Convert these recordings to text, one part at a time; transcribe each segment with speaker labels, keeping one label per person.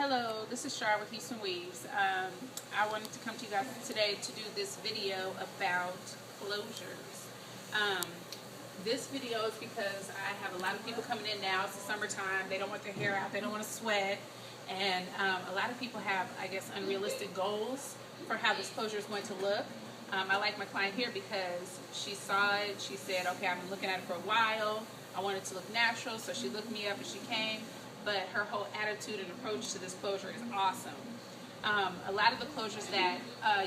Speaker 1: Hello, this is Shar with Houston Weaves. I wanted to come to you guys today to do this video about closures. This video is because I have a lot of people coming in now. It's the summertime. They don't want their hair out. They don't want to sweat. And a lot of people have, I guess, unrealistic goals for how this closure is going to look. I like my client here because she saw it. She said, okay, I've been looking at it for a while. I want it to look natural, so she looked me up and she came. But her whole attitude and approach to this closure is awesome. A lot of the closures that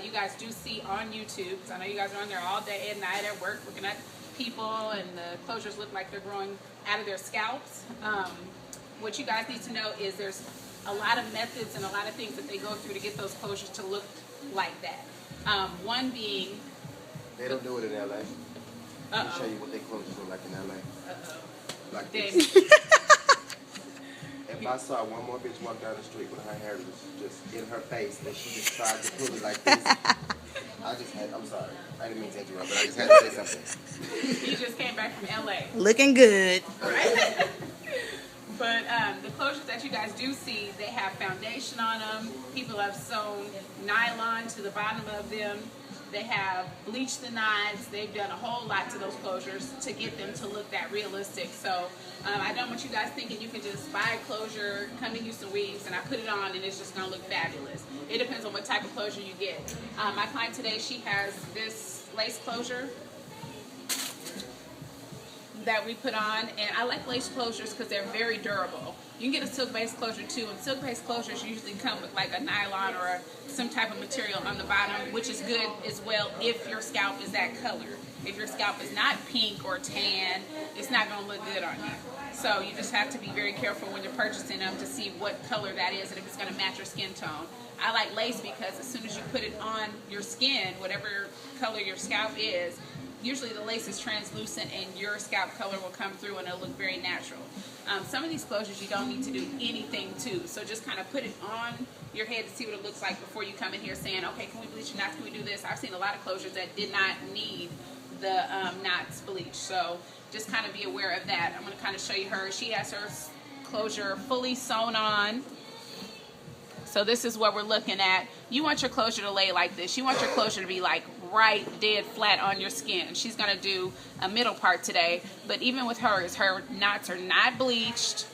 Speaker 1: you guys do see on YouTube, because I know you guys are on there all day and night at work looking at people, and the closures look like they're growing out of their scalps. What you guys need to know is there's a lot of methods and a lot of things that they go through to get those closures to look like that. One being...
Speaker 2: They don't do it in LA. Let me show you what their closures look like in LA. Like
Speaker 1: this.
Speaker 2: If I saw one more bitch walk down the street with her hair just in her face and she just tried to pull it like this, I'm sorry. I didn't mean to interrupt, but I just had to say something.
Speaker 1: You just came back from LA.
Speaker 3: Looking good.
Speaker 1: Right? But the closures that you guys do see, they have foundation on them. People have sewn nylon to the bottom of them. They have bleached the knives. They've done a whole lot to those closures to get them to look that realistic. So I don't want you guys thinking you can just buy a closure, come to Houston Weaves, and I put it on and it's just going to look fabulous. It depends on what type of closure you get. My client today, she has this lace closure that we put on, and I like lace closures because they're very durable. You can get a silk-based closure too, and silk-based closures usually come with like a nylon or some type of material on the bottom, which is good as well if your scalp is that color. If your scalp is not pink or tan, it's not going to look good on you. So you just have to be very careful when you're purchasing them to see what color that is and if it's going to match your skin tone. I like lace because as soon as you put it on your skin, whatever color your scalp is, usually the lace is translucent and your scalp color will come through and it'll look very natural. Some of these closures you don't need to do anything to, so just kind of put it on your head to see what it looks like before you come in here saying, okay, can we bleach your knots, can we do this? I've seen a lot of closures that did not need the knots bleached, so just kind of be aware of that. I'm going to kind of show you her. She has her closure fully sewn on. So this is what we're looking at. You want your closure to lay like this. You want your closure to be like right dead flat on your skin. She's going to do a middle part today. But even with hers, her knots are not bleached.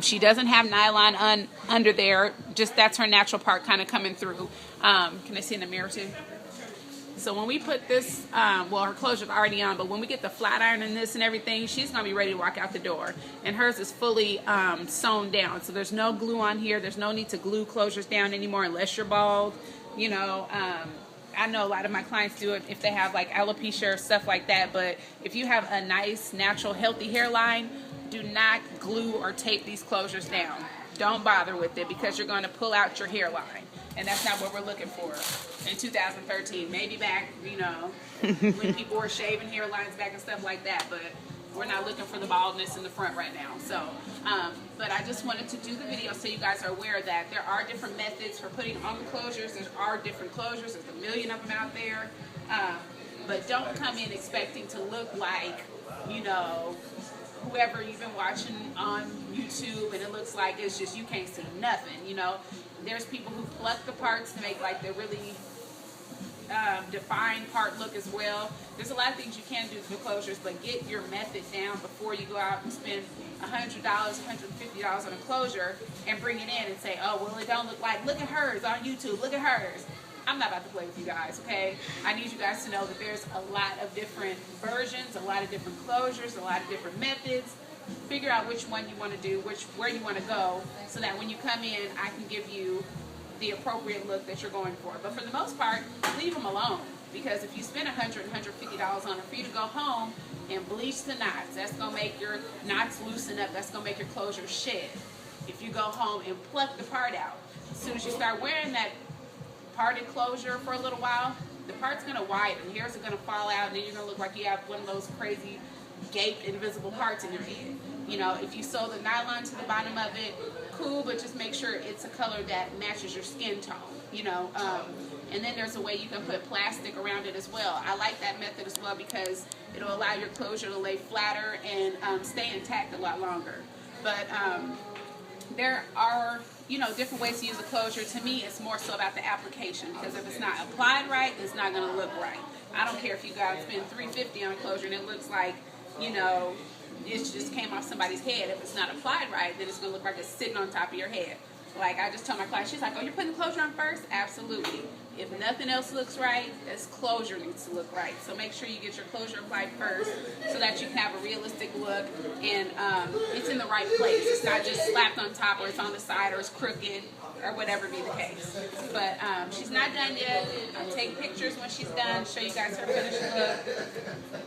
Speaker 1: She doesn't have nylon under there. Just that's her natural part kind of coming through. Can I see in the mirror too? So when we put this, well, her closure's already on, but when we get the flat iron in this and everything, she's going to be ready to walk out the door. And hers is fully sewn down, so there's no glue on here. There's no need to glue closures down anymore unless you're bald. You know, I know a lot of my clients do it if they have like alopecia or stuff like that, but if you have a nice, natural, healthy hairline, do not glue or tape these closures down. Don't bother with it because you're going to pull out your hairline. And that's not what we're looking for in 2013. Maybe back, you know, when people were shaving hairlines back and stuff like that. But we're not looking for the baldness in the front right now. So, but I just wanted to do the video so you guys are aware that there are different methods for putting on the closures. There are different closures. There's a million of them out there. But don't come in expecting to look like, you know, whoever you've been watching on YouTube and it looks like it's just you can't see nothing, you know. There's people who pluck the parts to make like the really defined part look as well. There's a lot of things you can do to the closures, but get your method down before you go out and spend $100, $150 on a closure and bring it in and say, oh, well, it don't look like, look at hers on YouTube, look at hers. I'm not about to play with you guys, okay? I need you guys to know that there's a lot of different versions, a lot of different closures, a lot of different methods. Figure out which one you want to do, where you want to go, so that when you come in, I can give you the appropriate look that you're going for. But for the most part, leave them alone. Because if you spend $100, $150 on it, for you to go home and bleach the knots, that's going to make your knots loosen up. That's going to make your closure shed. If you go home and pluck the part out, as soon as you start wearing that parted closure for a little while, the part's going to widen. Hairs are going to fall out, and then you're going to look like you have one of those crazy gaped invisible parts in your head. You know, if you sew the nylon to the bottom of it, cool, but just make sure it's a color that matches your skin tone, you know. And then there's a way you can put plastic around it as well. I like that method as well because it'll allow your closure to lay flatter and stay intact a lot longer. But there are, you know, different ways to use a closure. To me, it's more so about the application, because if it's not applied right, it's not going to look right. I don't care if you guys spend $350 on a closure and it looks like, you know, it just came off somebody's head. If it's not applied right, then it's going to look like it's sitting on top of your head. Like I just told my client, she's like, oh, you're putting the closure on first? Absolutely. If nothing else looks right, this closure needs to look right. So make sure you get your closure applied first so that you can have a realistic look and it's in the right place. It's not just slapped on top or it's on the side or it's crooked or whatever be the case. But she's not done yet. I'll take pictures when she's done, show you guys her finished look.